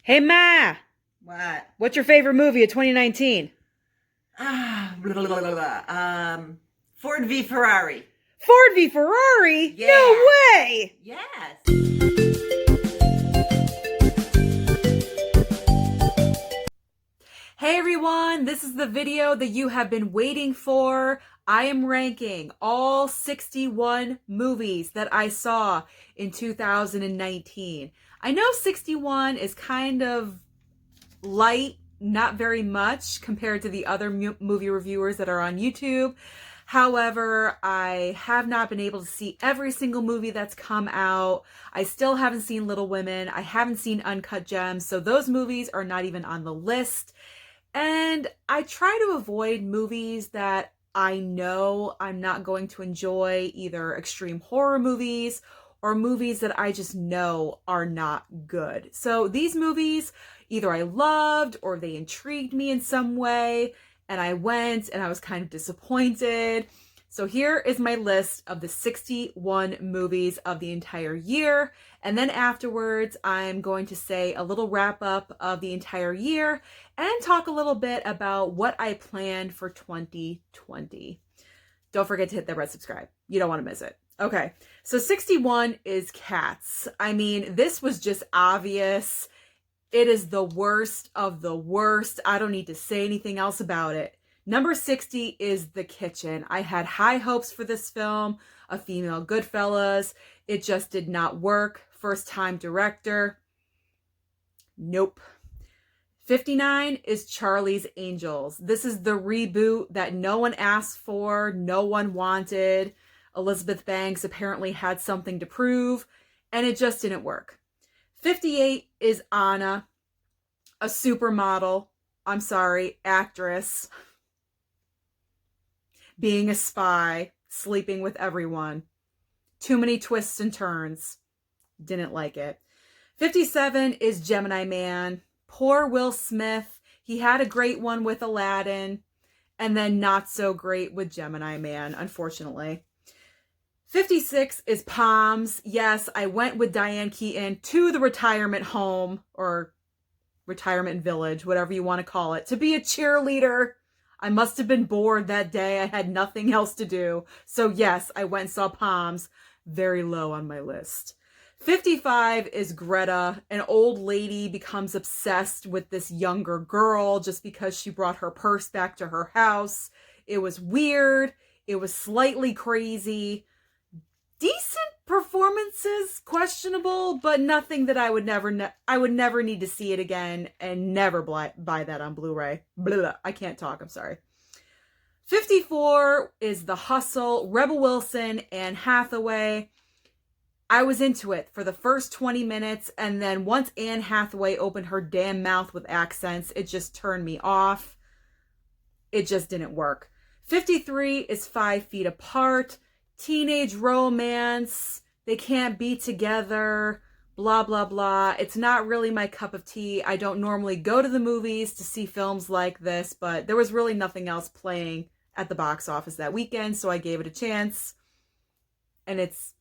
Hey Ma, What? what's your favorite movie of 2019? Blah, blah, blah, blah, blah. Ford v Ferrari. Ford v Ferrari? No Yeah. way! Yes. Hey everyone, this is the video that you have been waiting for. I am ranking all 61 movies that I saw in 2019. I know 61 is kind of light, not very much compared to the other movie reviewers that are on YouTube. However, I have not been able to see every single movie that's come out. I still haven't seen Little Women. I haven't seen Uncut Gems. So those movies are not even on the list. And I try to avoid movies that I know I'm not going to enjoy, either extreme horror movies or movies that I just know are not good. So these movies, either I loved or they intrigued me in some way, and I went and I was kind of disappointed. So here is my list of the 61 movies of the entire year. And then afterwards, I'm going to say a little wrap up of the entire year and talk a little bit about what I planned for 2020. Don't forget to hit that red subscribe. You don't want to miss it. Okay, so 61 is Cats. I mean, this was just obvious. It is the worst of the worst. I don't need to say anything else about it. Number 60 is The Kitchen. I had high hopes for this film, a female Goodfellas. It just did not work. First time director. Nope. 59 is Charlie's Angels. This is the reboot that no one asked for, no one wanted. Elizabeth Banks apparently had something to prove, and it just didn't work. 58 is Anna, a supermodel, actress, being a spy, sleeping with everyone. Too many twists and turns. Didn't like it. 57 is Gemini Man. Poor Will Smith. He had a great one with Aladdin, and then not so great with Gemini Man, unfortunately. 56 is Palms. Yes, I went with Diane Keaton to the retirement home or retirement village, whatever you want to call it, to be a cheerleader. I must have been bored that day. I had nothing else to do. So yes, I went and saw Palms. Very low on my list. 55 is Greta. An old lady becomes obsessed with this younger girl just because she brought her purse back to her house. It was weird. It was slightly crazy. Decent performances, questionable, but nothing that I would never need to see it again and never buy that on Blu-ray. Blah, I can't talk, I'm sorry. 54 is The Hustle, Rebel Wilson, Anne Hathaway. I was into it for the first 20 minutes, and then once Anne Hathaway opened her damn mouth with accents, it just turned me off. It just didn't work. 53 is 5 Feet Apart. Teenage romance, they can't be together, blah, blah, blah. It's not really my cup of tea. I don't normally go to the movies to see films like this, but there was really nothing else playing at the box office that weekend, so I gave it a chance. And it's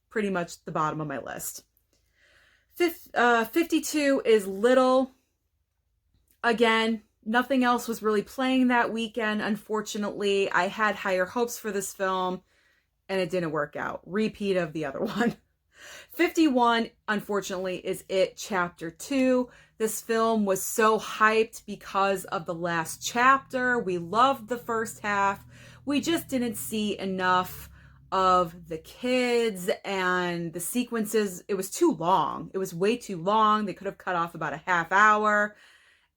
pretty much the bottom of my list. 52 is Little. Again, nothing else was really playing that weekend, unfortunately. I had higher hopes for this film, and it didn't work out. Repeat of the other one. 51, unfortunately, is It Chapter 2. This film was so hyped because of the last chapter. We loved the first half. We just didn't see enough of the kids and the sequences. It was too long. It was way too long. They could have cut off about a half hour,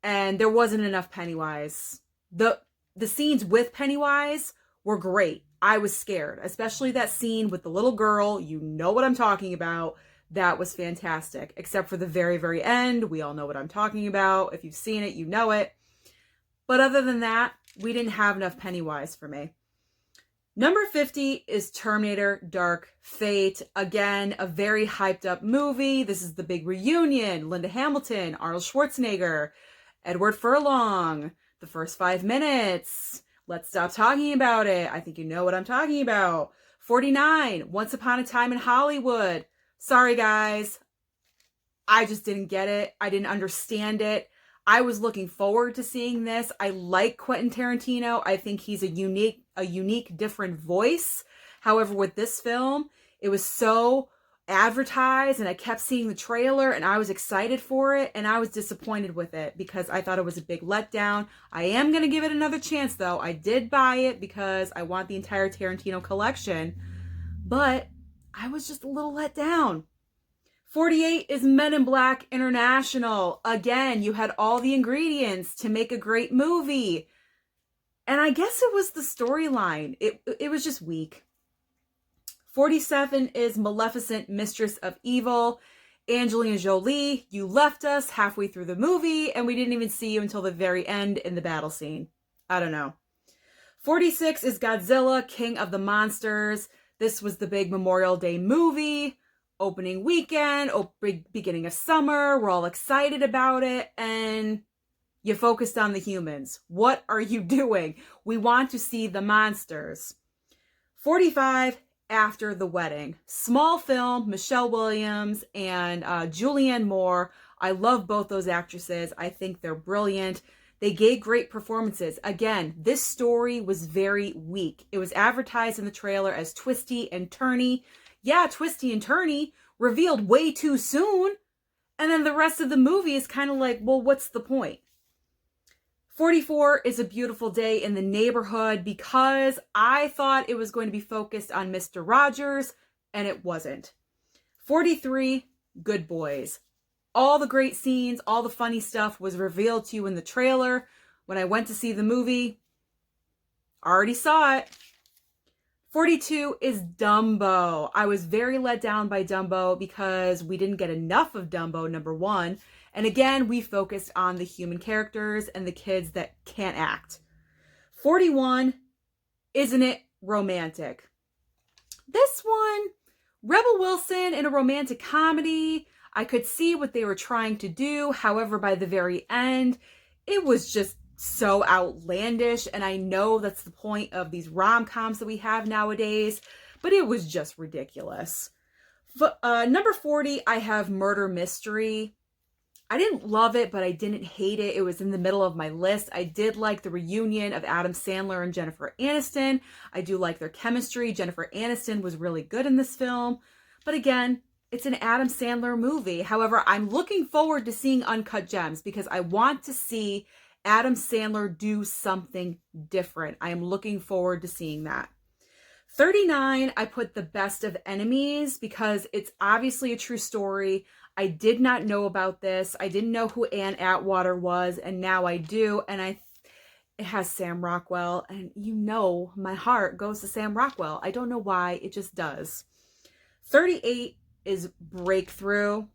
and there wasn't enough Pennywise. The scenes with Pennywise were great. I was scared, especially that scene with the little girl. You know what I'm talking about. That was fantastic, except for the very, very end. We all know what I'm talking about. If you've seen it, you know it. But other than that, we didn't have enough Pennywise for me. Number 50 is Terminator Dark Fate. Again, a very hyped up movie. This is the big reunion. Linda Hamilton, Arnold Schwarzenegger, Edward Furlong. The first 5 minutes. Let's stop talking about it. I think you know what I'm talking about. 49, Once Upon a Time in Hollywood. Sorry, guys. I just didn't get it. I didn't understand it. I was looking forward to seeing this. I like Quentin Tarantino. I think he's a unique different voice. However, with this film, it was so advertised and I kept seeing the trailer and I was excited for it and I was disappointed with it because I thought it was a big letdown. I am going to give it another chance though. I did buy it because I want the entire Tarantino collection, but I was just a little let down. 48 is Men in Black International. Again, you had all the ingredients to make a great movie. And I guess it was the storyline. It was just weak. 47 is Maleficent, Mistress of Evil. Angelina Jolie, you left us halfway through the movie and we didn't even see you until the very end in the battle scene. I don't know. 46 is Godzilla, King of the Monsters. This was the big Memorial Day movie. Opening weekend, beginning of summer, we're all excited about it, and you focused on the humans. What are you doing? We want to see the monsters. 45, After the Wedding. Small film, Michelle Williams and Julianne Moore. I love both those actresses. I think they're brilliant. They gave great performances. Again, this story was very weak. It was advertised in the trailer as twisty and turny. Yeah, twisty and turny, revealed way too soon. And then the rest of the movie is kind of like, well, what's the point? 44 is A Beautiful Day in the Neighborhood because I thought it was going to be focused on Mr. Rogers, and it wasn't. 43, Good Boys. All the great scenes, all the funny stuff was revealed to you in the trailer. When I went to see the movie, already saw it. 42 is Dumbo. I was very let down by Dumbo because we didn't get enough of Dumbo, number one. And again, we focused on the human characters and the kids that can't act. 41, Isn't It Romantic? This one, Rebel Wilson in a romantic comedy. I could see what they were trying to do. However, by the very end, it was just so outlandish, and I know that's the point of these rom-coms that we have nowadays, but it was just ridiculous. Number 40, I have Murder Mystery. I didn't love it, but I didn't hate it. It was in the middle of my list. I did like the reunion of Adam Sandler and Jennifer Aniston. I do like their chemistry. Jennifer Aniston was really good in this film, but again, it's an Adam Sandler movie. However, I'm looking forward to seeing Uncut Gems because I want to see Adam Sandler do something different. I am looking forward to seeing that. 39, I put The Best of Enemies because it's obviously a true story. I did not know about this. I didn't know who Anne Atwater was, and now I do. And it has Sam Rockwell, and you know my heart goes to Sam Rockwell. I don't know why, it just does. 38 is Breakthrough.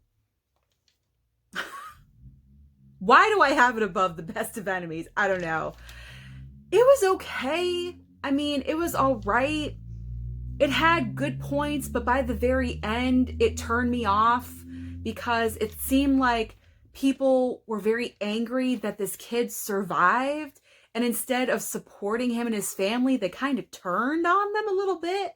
Why do I have it above The Best of Enemies? I don't know. It was okay. I mean, it was all right. It had good points, but by the very end, it turned me off because it seemed like people were very angry that this kid survived. And instead of supporting him and his family, they kind of turned on them a little bit.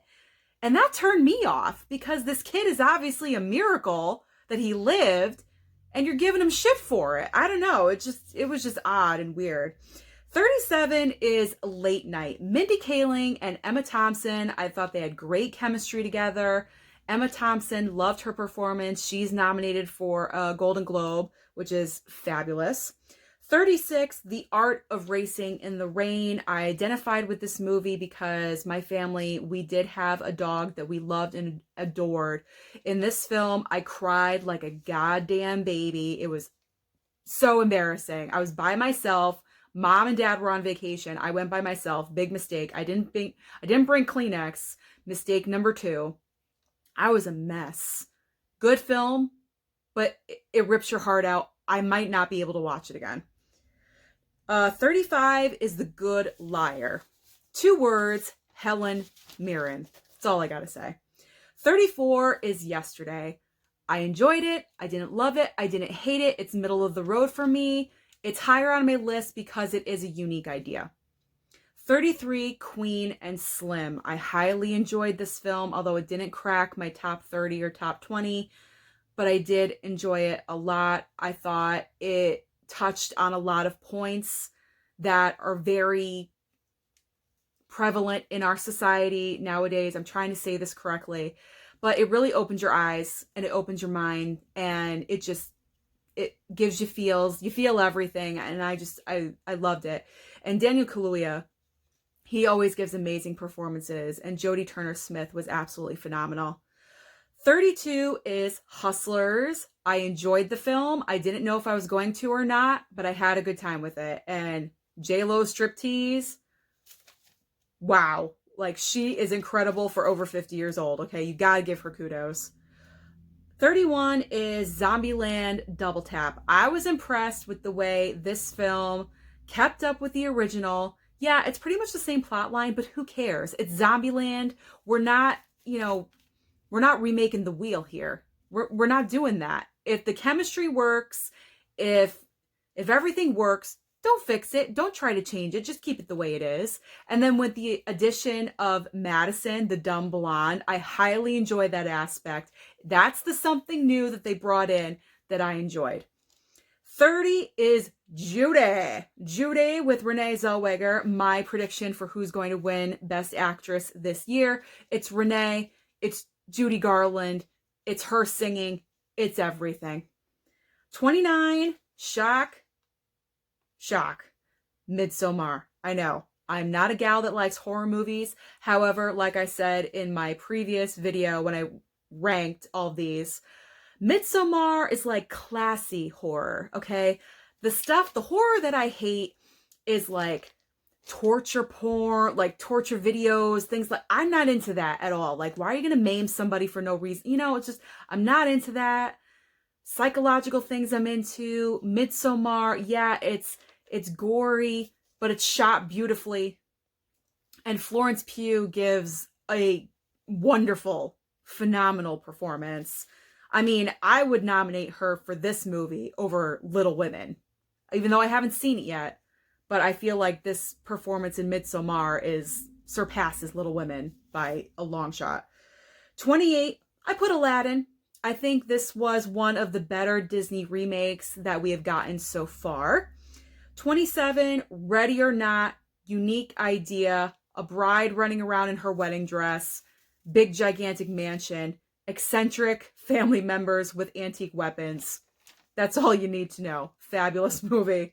And that turned me off because this kid is obviously a miracle that he lived. And you're giving him shit for it. I don't know. It was just odd and weird. 37 is Late Night. Mindy Kaling and Emma Thompson. I thought they had great chemistry together. Emma Thompson, loved her performance. She's nominated for a Golden Globe, which is fabulous. 36, The Art of Racing in the Rain. I identified with this movie because my family, we did have a dog that we loved and adored. In this film, I cried like a goddamn baby. It was so embarrassing. I was by myself. Mom and dad were on vacation. I went by myself. Big mistake. I didn't bring Kleenex. Mistake number 2. I was a mess. Good film, but it rips your heart out. I might not be able to watch it again. 35 is The Good Liar. 2 words, Helen Mirren. That's all I gotta say. 34 is Yesterday. I enjoyed it. I didn't love it. I didn't hate it. It's middle of the road for me. It's higher on my list because it is a unique idea. 33, Queen and Slim. I highly enjoyed this film, although it didn't crack my top 30 or top 20. but I did enjoy it a lot. I thought it touched on a lot of points that are very prevalent in our society nowadays. I'm trying to say this correctly, but it really opens your eyes and it opens your mind, and it gives you feels. You feel everything, and I loved it. And Daniel Kaluuya, he always gives amazing performances, and Jodie Turner-Smith was absolutely phenomenal. 32 is Hustlers. I enjoyed the film. I didn't know if I was going to or not, but I had a good time with it. And J-Lo striptease, wow. Like, she is incredible for over 50 years old, okay? You gotta give her kudos. 31 is Zombieland Double Tap. I was impressed with the way this film kept up with the original. Yeah, it's pretty much the same plot line, but who cares? It's Zombieland. We're not, we're not remaking the wheel here. We're not doing that. If the chemistry works, if everything works, don't fix it. Don't try to change it. Just keep it the way it is. And then with the addition of Madison, the dumb blonde, I highly enjoy that aspect. That's the something new that they brought in that I enjoyed. 30 is Judy. Judy with Renee Zellweger. My prediction for who's going to win Best Actress this year. It's Renee. It's Judy Garland. It's her singing. It's everything. 29, Shock. Midsommar. I know. I'm not a gal that likes horror movies. However, like I said in my previous video when I ranked all these, Midsommar is like classy horror, okay? The horror that I hate is like torture porn, like torture videos, things like, I'm not into that at all. Like, why are you gonna maim somebody for no reason? It's just, I'm not into that. Psychological things I'm into. Midsommar, yeah, it's gory, but it's shot beautifully. And Florence Pugh gives a wonderful, phenomenal performance. I mean, I would nominate her for this movie over Little Women, even though I haven't seen it yet. But I feel like this performance in Midsommar surpasses Little Women by a long shot. 28, I put Aladdin. I think this was one of the better Disney remakes that we have gotten so far. 27, Ready or Not, unique idea, a bride running around in her wedding dress, big gigantic mansion, eccentric family members with antique weapons. That's all you need to know. Fabulous movie.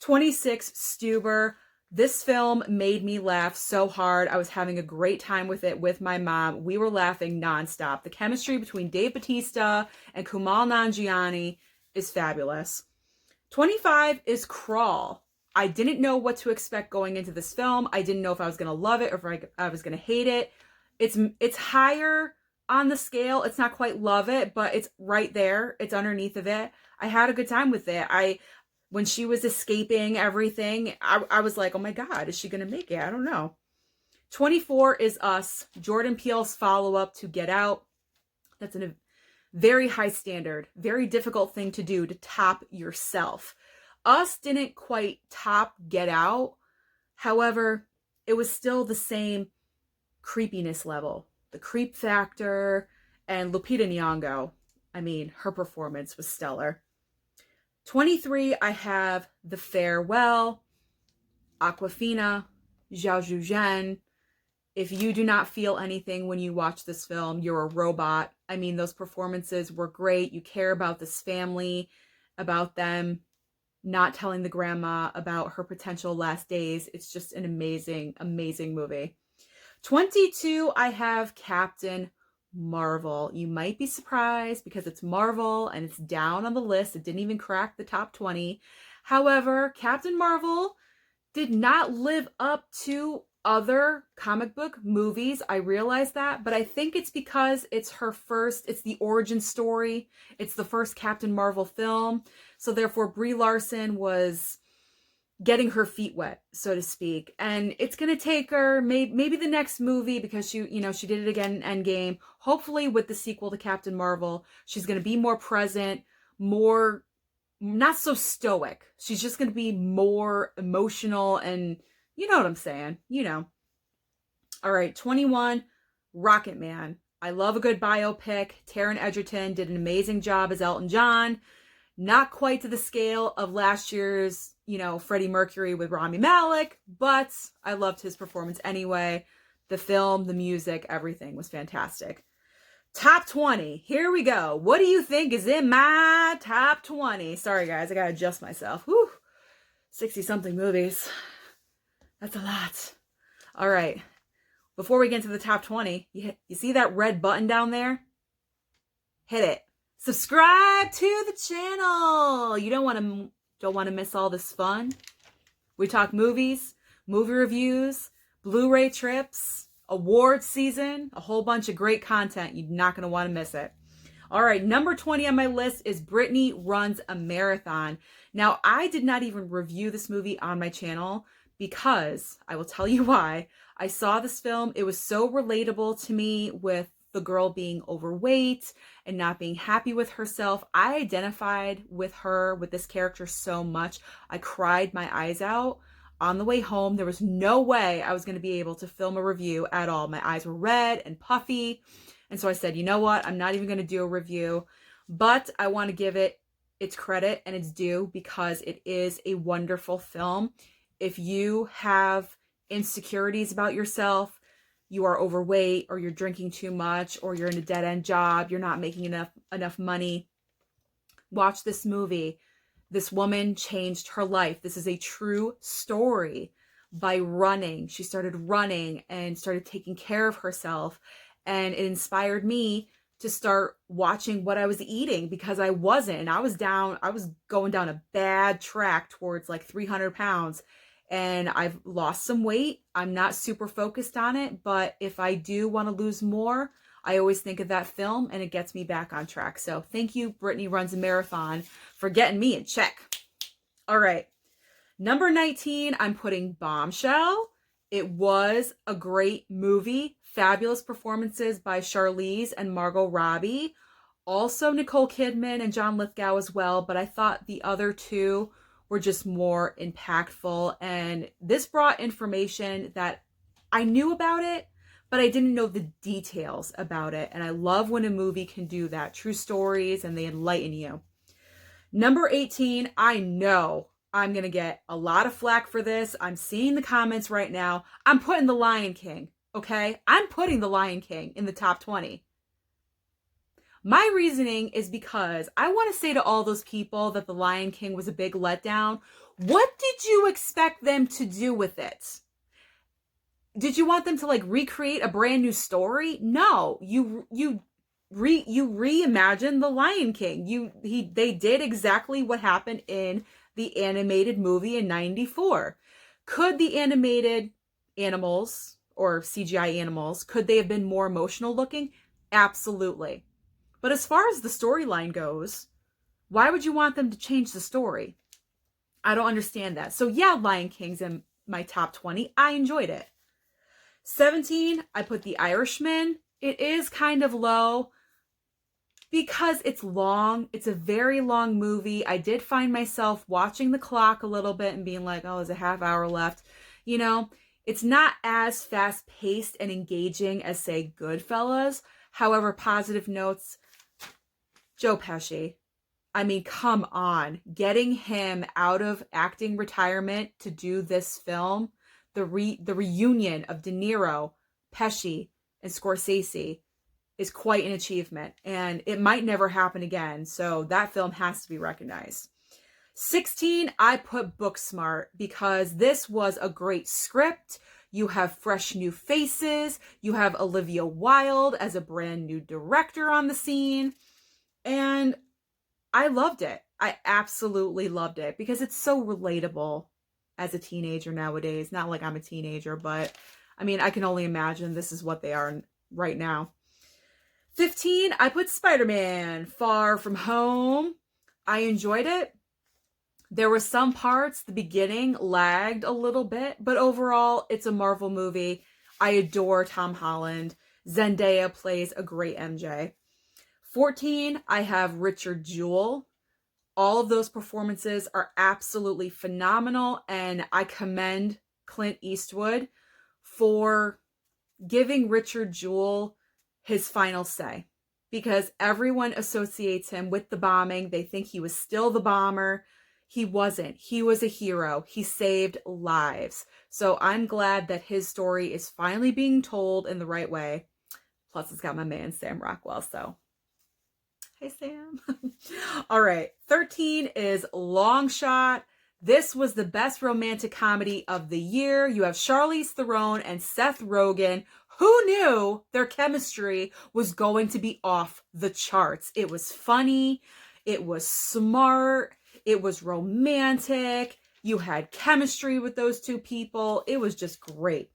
26, Stuber. This film made me laugh so hard. I was having a great time with it with my mom. We were laughing nonstop. The chemistry between Dave Bautista and Kumail Nanjiani is fabulous. 25 is Crawl. I didn't know what to expect going into this film. I didn't know if I was going to love it or if I was going to hate it. It's higher on the scale. It's not quite love it, but it's right there. It's underneath of it. I had a good time with it. When she was escaping everything, I was like, oh my God, is she going to make it? I don't know. 24 is Us, Jordan Peele's follow-up to Get Out. That's a very high standard, very difficult thing to do, to top yourself. Us didn't quite top Get Out. However, it was still the same creepiness level. The creep factor, and Lupita Nyong'o, I mean, her performance was stellar. 23, I have The Farewell, Aquafina, Zhao Zhuzhen. If you do not feel anything when you watch this film, you're a robot. I mean, those performances were great. You care about this family, about them not telling the grandma about her potential last days. It's just an amazing, amazing movie. 22, I have Captain Marvel. You might be surprised because it's Marvel and it's down on the list. It didn't even crack the top 20. However, Captain Marvel did not live up to other comic book movies. I realize that, but I think it's because it's the origin story. It's the first Captain Marvel film. So therefore, Brie Larson was getting her feet wet, so to speak. And it's going to take her maybe the next movie, because she did it again in Endgame. Hopefully with the sequel to Captain Marvel, she's going to be more present, more, not so stoic. She's just going to be more emotional, and you know what I'm saying, All right, 21, Rocket Man. I love a good biopic. Taron Egerton did an amazing job as Elton John. Not quite to the scale of last year's, Freddie Mercury with Rami Malek, but I loved his performance anyway. The film, the music, everything was fantastic. Top 20. Here we go. What do you think is in my top 20? Sorry, guys. I got to adjust myself. Whew. 60 something movies. That's a lot. All right. Before we get into the top 20, you see that red button down there? Hit it. Subscribe to the channel. You don't want to miss all this fun. We talk movies, movie reviews, Blu-ray trips, awards season, a whole bunch of great content. You're not going to want to miss it. All right, number 20 on my list is Brittany Runs a Marathon. Now, I did not even review this movie on my channel because, I will tell you why, I saw this film. It was so relatable to me with the girl being overweight and not being happy with herself. I identified with her, with this character so much. I cried my eyes out. On the way home, there was no way I was going to be able to film a review at all. My eyes were red and puffy. And so I said, you know what? I'm not even going to do a review, but I want to give it its credit and its due because it is a wonderful film. If you have insecurities about yourself, you are overweight, or you're drinking too much, or you're in a dead-end job, you're not making enough money, watch this movie. This woman changed her life. This is a true story. By running, she started running and started taking care of herself, and it inspired me to start watching what I was eating because I wasn't. I was going down a bad track towards like 300 pounds. And I've lost some weight. I'm not super focused on it, but if I do want to lose more, I always think of that film and it gets me back on track. So thank you, Brittany Runs a Marathon, for getting me in check. All right. Number 19, I'm putting Bombshell. It was a great movie. Fabulous performances by Charlize and Margot Robbie. Also Nicole Kidman and John Lithgow as well, but I thought the other two were just more impactful. And this brought information that I knew about it, but I didn't know the details about it. And I love when a movie can do that. True stories, and they enlighten you. Number 18, I know I'm going to get a lot of flack for this. I'm seeing the comments right now. I'm putting The Lion King, okay? I'm putting The Lion King in the top 20. My reasoning is because I want to say to all those people that The Lion King was a big letdown, what did you expect them to do with it? Did you want them to like recreate a brand new story? No, you reimagined The Lion King. They did exactly what happened in the animated movie in '94. Could the animated animals or CGI animals, could they have been more emotional looking? Absolutely. But as far as the storyline goes, why would you want them to change the story? I don't understand that. So yeah, Lion King's in my top 20. I enjoyed it. 17, I put The Irishman. It is kind of low because it's long. It's a very long movie. I did find myself watching the clock a little bit and being like, oh, there's a half hour left. It's not as fast-paced and engaging as, say, Goodfellas. However, positive notes, Joe Pesci. I mean, come on. Getting him out of acting retirement to do this film, the reunion of De Niro, Pesci, and Scorsese is quite an achievement. And it might never happen again. So that film has to be recognized. 16, I put Booksmart because this was a great script. You have fresh new faces. You have Olivia Wilde as a brand new director on the scene. And I loved it. I absolutely loved it because it's so relatable as a teenager nowadays. Not like I'm a teenager, but I mean, I can only imagine this is what they are right now. 15, I put Spider-Man Far From Home. I enjoyed it. There were some parts, the beginning lagged a little bit, but overall, it's a Marvel movie. I adore Tom Holland. Zendaya plays a great MJ. 14, I have Richard Jewell. All of those performances are absolutely phenomenal, and I commend Clint Eastwood for giving Richard Jewell his final say, because everyone associates him with the bombing. They think he was still the bomber. He wasn't. He was a hero. He saved lives. So I'm glad that his story is finally being told in the right way. Plus, it's got my man Sam Rockwell. So, hey, Sam. All right. 13 is Long Shot. This was the best romantic comedy of the year. You have Charlize Theron and Seth Rogen. Who knew their chemistry was going to be off the charts? It was funny. It was smart. It was romantic. You had chemistry with those two people. It was just great.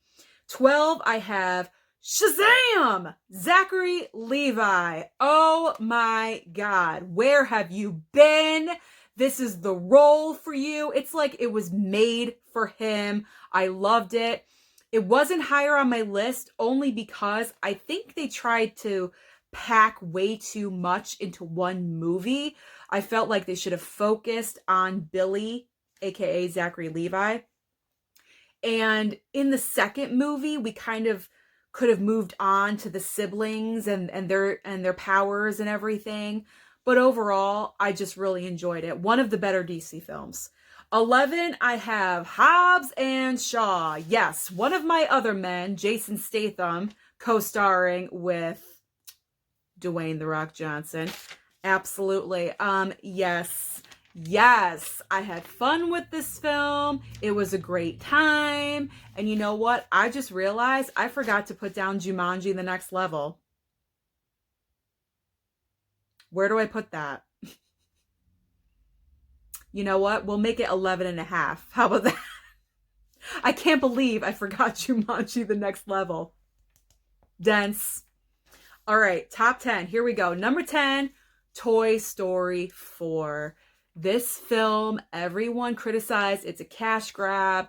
12, I have Shazam! Zachary Levi. Oh my God. Where have you been? This is the role for you. It's like it was made for him. I loved it. It wasn't higher on my list only because I think they tried to pack way too much into one movie. I felt like they should have focused on Billy, aka Zachary Levi. And in the second movie, we kind of could have moved on to the siblings and their powers and everything. But overall, I just really enjoyed it. One of the better DC films. 11, I have Hobbs and Shaw. Yes, one of my other men, Jason Statham, co-starring with Dwayne "The Rock" Johnson. Absolutely. Yes, I had fun with this film. It was a great time. And you know what? I just realized I forgot to put down Jumanji: The Next Level. Where do I put that? You know what? We'll make it 11 and a half. How about that? I can't believe I forgot Jumanji: The Next Level. Dense. All right, top 10. Here we go. Number 10, Toy Story 4. This film, everyone criticized. It's a cash grab.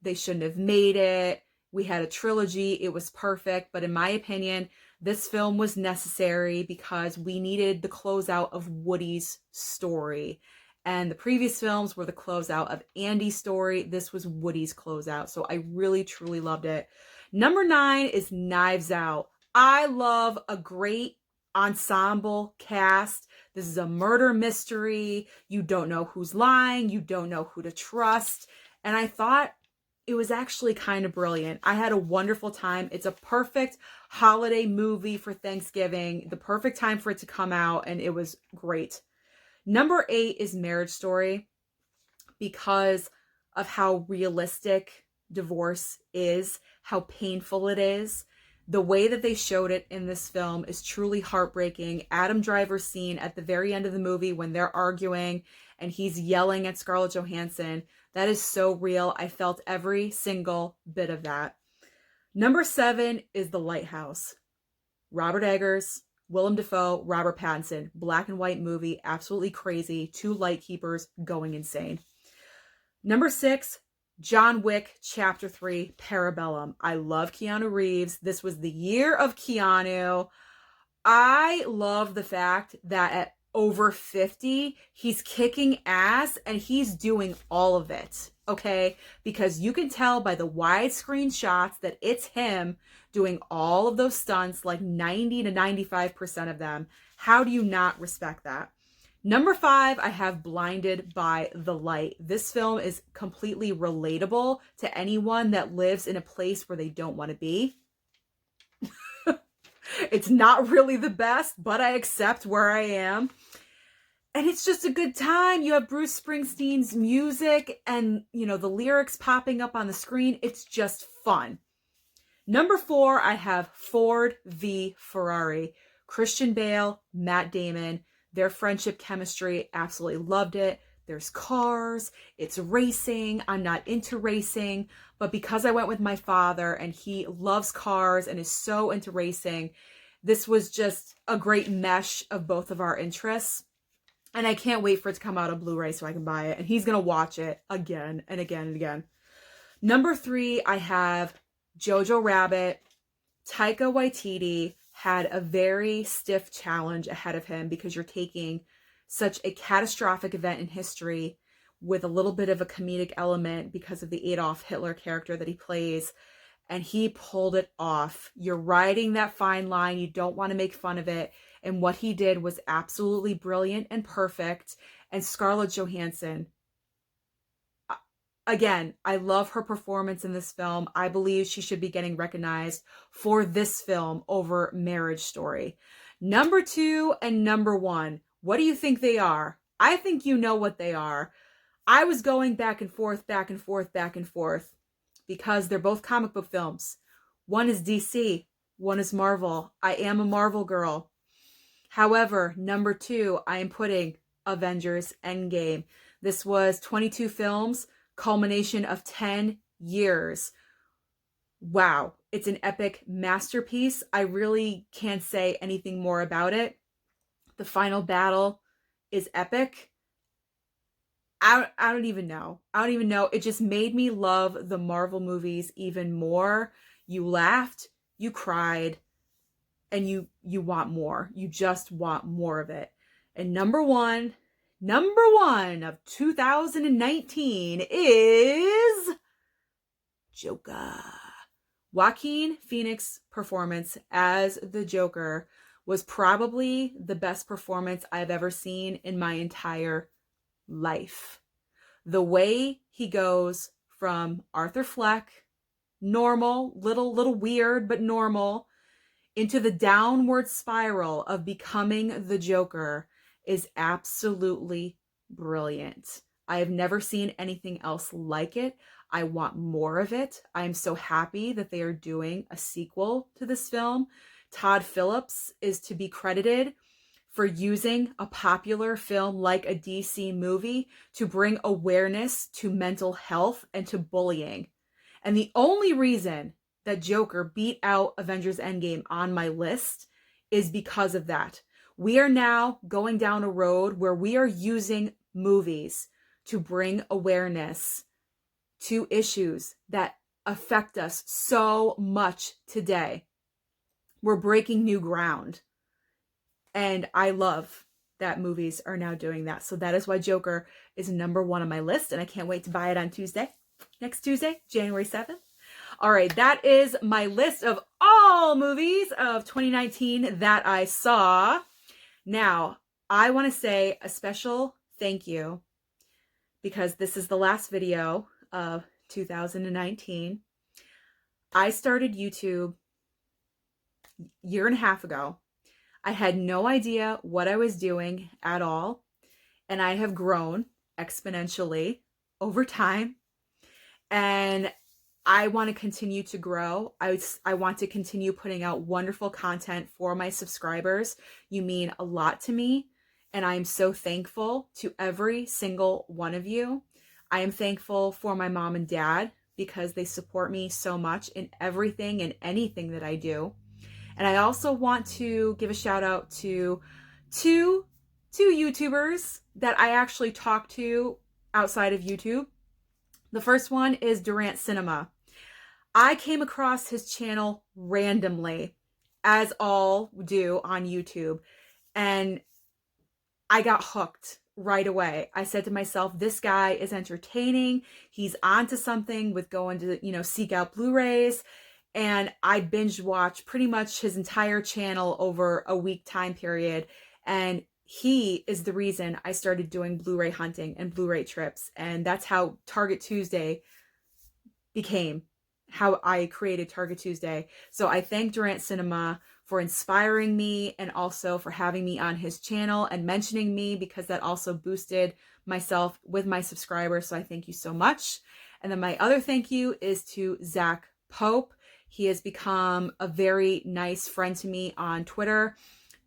They shouldn't have made it. We had a trilogy. It was perfect. But in my opinion, this film was necessary because we needed the closeout of Woody's story. And the previous films were the closeout of Andy's story. This was Woody's closeout. So I really, truly loved it. Number 9 is Knives Out. I love a great ensemble cast. This is a murder mystery. You don't know who's lying. You don't know who to trust. And I thought it was actually kind of brilliant. I had a wonderful time. It's a perfect holiday movie for Thanksgiving, the perfect time for it to come out, and it was great. Number 8 is Marriage Story because of how realistic divorce is, how painful it is. The way that they showed it in this film is truly heartbreaking. Adam Driver's scene at the very end of the movie when they're arguing and he's yelling at Scarlett Johansson, that is so real. I felt every single bit of that. Number 7 is The Lighthouse. Robert Eggers, Willem Dafoe, Robert Pattinson. Black and white movie, absolutely crazy. 2 light keepers going insane. Number 6, John Wick Chapter 3, Parabellum. I love Keanu Reeves. This was the year of Keanu. I love the fact that at over 50, he's kicking ass and he's doing all of it, okay? Because you can tell by the widescreen shots that it's him doing all of those stunts, like 90 to 95% of them. How do you not respect that? Number 5, I have Blinded by the Light. This film is completely relatable to anyone that lives in a place where they don't want to be. It's not really the best, but I accept where I am. And it's just a good time. You have Bruce Springsteen's music and, you know, the lyrics popping up on the screen. It's just fun. Number 4, I have Ford v Ferrari. Christian Bale, Matt Damon. Their friendship chemistry, absolutely loved it. There's cars, it's racing. I'm not into racing, but because I went with my father and he loves cars and is so into racing, this was just a great mesh of both of our interests. And I can't wait for it to come out on Blu-ray so I can buy it. And he's going to watch it again and again and again. Number 3, I have Jojo Rabbit. Taika Waititi had a very stiff challenge ahead of him because you're taking such a catastrophic event in history with a little bit of a comedic element because of the Adolf Hitler character that he plays. and he pulled it off. You're riding that fine line. You don't want to make fun of it. And what he did was absolutely brilliant and perfect. And Scarlett Johansson, again, I love her performance in this film. I believe she should be getting recognized for this film over Marriage Story. Number 2 and number 1. What do you think they are? I think you know what they are. I was going back and forth, back and forth, back and forth because they're both comic book films. One is DC, one is Marvel. I am a Marvel girl. However, number 2, I am putting Avengers Endgame. This was 22 films, culmination of 10 years. Wow, it's an epic masterpiece. I really can't say anything more about it. The final battle is epic. I don't even know. I don't even know. It just made me love the Marvel movies even more. You laughed, you cried, and you want more. You just want more of it. And number one of 2019 is Joker. Joaquin Phoenix's performance as the Joker was probably the best performance I've ever seen in my entire life. The way he goes from Arthur Fleck, normal, little weird, but normal, into the downward spiral of becoming the Joker is absolutely brilliant. I have never seen anything else like it. I want more of it. I am so happy that they are doing a sequel to this film. Todd Phillips is to be credited for using a popular film like a DC movie to bring awareness to mental health and to bullying. And the only reason that Joker beat out Avengers Endgame on my list is because of that. We are now going down a road where we are using movies to bring awareness to issues that affect us so much today. We're breaking new ground. And I love that movies are now doing that. So that is why Joker is number 1 on my list. And I can't wait to buy it on Tuesday. Next Tuesday, January 7th. All right, that is my list of all movies of 2019 that I saw. Now, I want to say a special thank you because this is the last video of 2019. I started YouTube a year and a half ago. I had no idea what I was doing at all, and I have grown exponentially over time, and I want to continue to grow. I want to continue putting out wonderful content for my subscribers. You mean a lot to me, and I am so thankful to every single one of you. I am thankful for my mom and dad because they support me so much in everything and anything that I do. And I also want to give a shout out to two YouTubers that I actually talk to outside of YouTube. The first one is Durant Cinema. I came across his channel randomly, as all do on YouTube, and I got hooked right away. I said to myself, this guy is entertaining. He's onto something with going to, seek out Blu-rays. And I binge watched pretty much his entire channel over a week time period. And he is the reason I started doing Blu-ray hunting and Blu-ray trips. And that's how Target Tuesday became, how I created Target Tuesday. So I thank Durant Cinema for inspiring me and also for having me on his channel and mentioning me, because that also boosted myself with my subscribers. So I thank you so much. And then my other thank you is to Zach Pope. He has become a very nice friend to me on Twitter,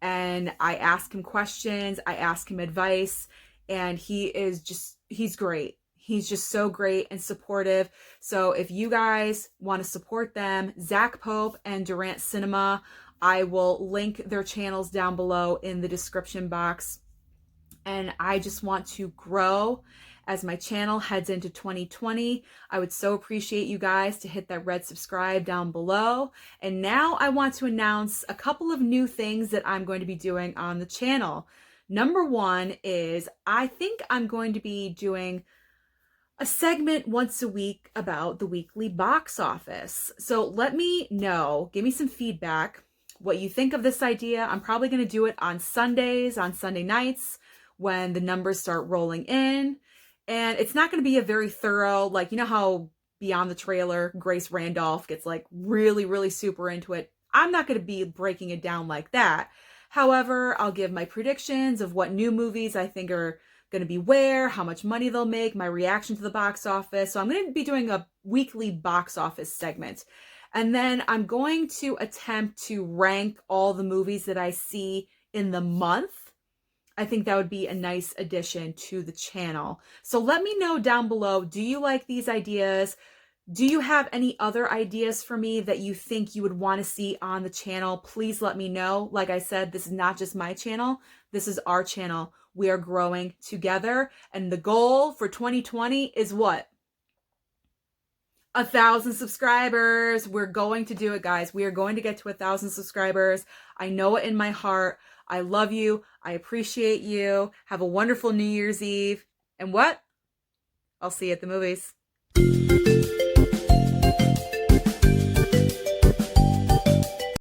and I ask him questions, I ask him advice, and he's great. He's just so great and supportive. So if you guys want to support them, Zach Pope and Durant Cinema, I will link their channels down below in the description box. And I just want to grow as my channel heads into 2020. I would so appreciate you guys to hit that red subscribe down below. And now I want to announce a couple of new things that I'm going to be doing on the channel. Number 1 is I think I'm going to be doing a segment once a week about the weekly box office. So let me know, give me some feedback, what you think of this idea. I'm probably going to do it on Sundays, on Sunday nights when the numbers start rolling in. And it's not going to be a very thorough, like, you know how beyond the trailer, Grace Randolph gets like really, really super into it. I'm not going to be breaking it down like that. However, I'll give my predictions of what new movies I think are going to be where, how much money they'll make, my reaction to the box office. So I'm going to be doing a weekly box office segment. And then I'm going to attempt to rank all the movies that I see in the month. I think that would be a nice addition to the channel. So let me know down below, do you like these ideas? Do you have any other ideas for me that you think you would want to see on the channel? Please let me know. Like I said, this is not just my channel. This is our channel. We are growing together. And the goal for 2020 is what? 1,000 subscribers. We're going to do it, guys. We are going to get to 1,000 subscribers. I know it in my heart. I love you. I appreciate you. Have a wonderful New Year's Eve. And what? I'll see you at the movies.